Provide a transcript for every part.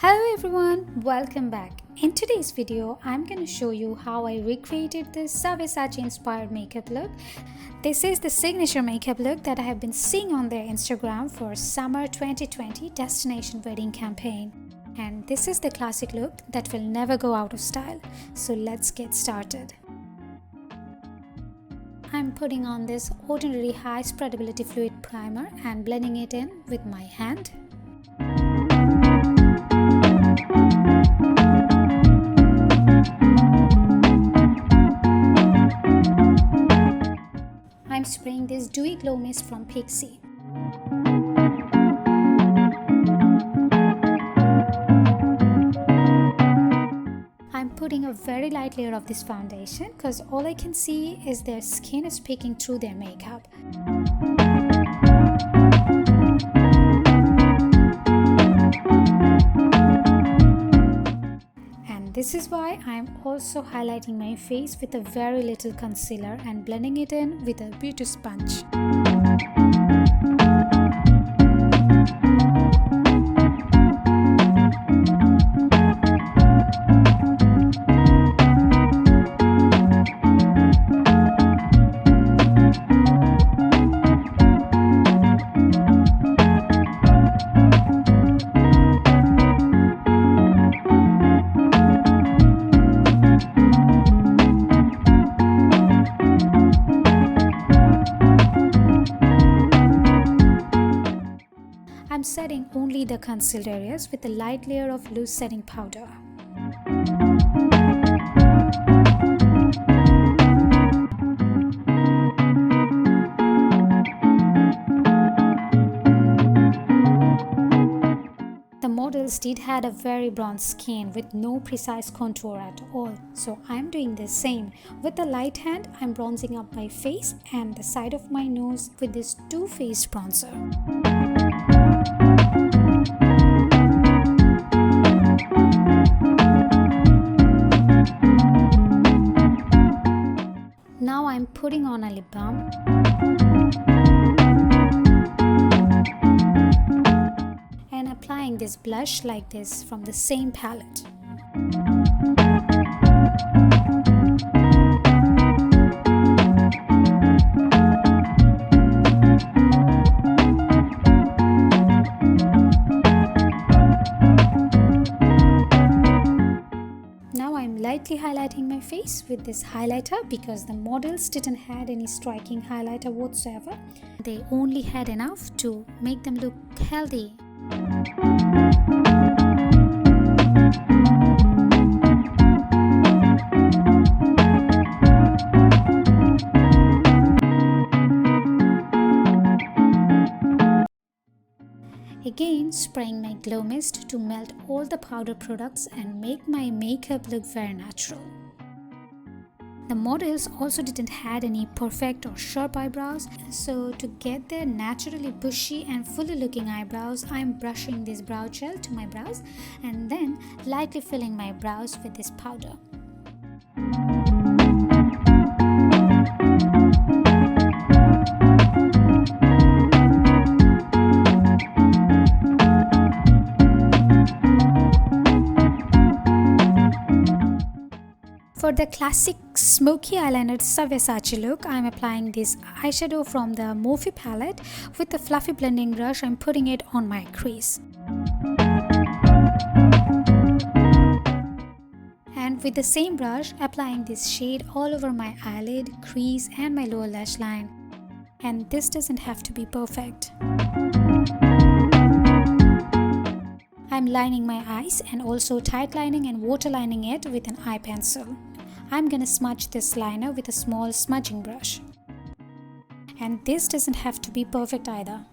Hello everyone, welcome back. In today's video, I'm going to show you how I recreated this Sabyasachi inspired makeup look. This is the signature makeup look that I have been seeing on their Instagram for Summer 2020 Destination Wedding campaign. And this is the classic look that will never go out of style. So let's get started. I'm putting on this ordinary high spreadability fluid primer and blending it in with my hand. I'm spraying this Dewy Glow Mist from Pixie. I'm putting a very light layer of this foundation because all I can see is their skin is peeking through their makeup. This is why I'm also highlighting my face with a very little concealer and blending it in with a beauty sponge. I'm setting only the concealed areas with a light layer of loose setting powder. The models did had a very bronze skin with no precise contour at all, so I'm doing the same. With the light hand, I'm bronzing up my face and the side of my nose with this two-faced bronzer. Now I'm putting on a lip balm. And applying this blush like this from the same palette. Lightly highlighting my face with this highlighter because the models didn't had any striking highlighter whatsoever. They only had enough to make them look healthy. Again, spraying my glow mist to melt all the powder products and make my makeup look very natural. The models also didn't had any perfect or sharp eyebrows, so to get their naturally bushy and fully looking eyebrows, I'm brushing this brow gel to my brows and then lightly filling my brows with this powder. For the classic Smokey eyeliner Sabyasachi look, I'm applying this eyeshadow from the Morphe palette. With the fluffy blending brush, I'm putting it on my crease. And with the same brush, applying this shade all over my eyelid, crease and my lower lash line. And this doesn't have to be perfect. I'm lining my eyes and also tight lining and waterlining it with an eye pencil. I'm gonna smudge this liner with a small smudging brush. And this doesn't have to be perfect either.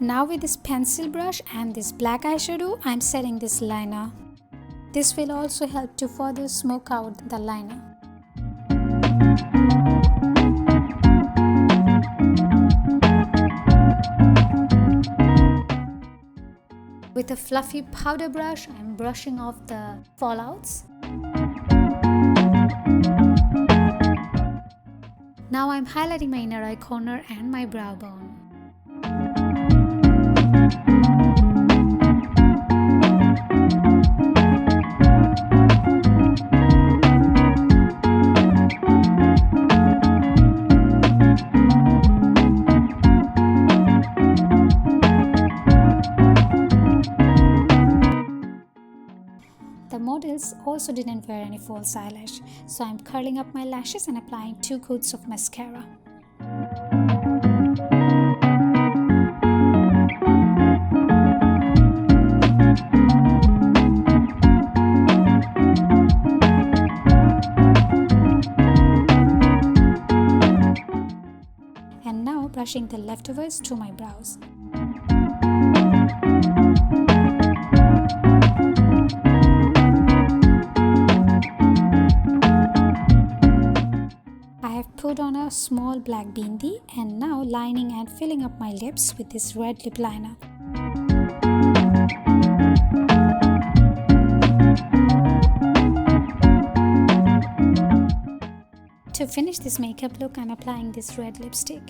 Now with this pencil brush and this black eyeshadow, I'm setting this liner. This will also help to further smoke out the liner. With a fluffy powder brush, I'm brushing off the fallouts. Now I'm highlighting my inner eye corner and my brow bone. The models also didn't wear any false eyelash, so I'm curling up my lashes and applying 2 coats of mascara. And now brushing the leftovers to my brows. Put on a small black bindi and now lining and filling up my lips with this red lip liner. To finish this makeup look, I'm applying this red lipstick.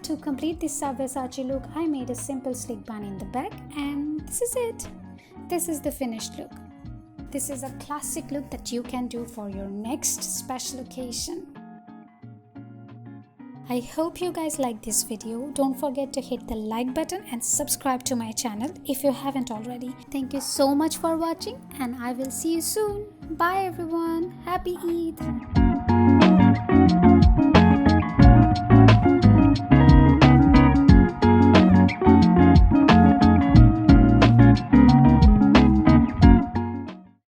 To complete this Sabyasachi look, I made a simple slick bun in the back, and this is it. This is the finished look. This is a classic look that you can do for your next special occasion. I hope you guys like this video. Don't forget to hit the like button and subscribe to my channel if you haven't already. Thank you so much for watching, and I will see you soon. Bye everyone. Happy Eid.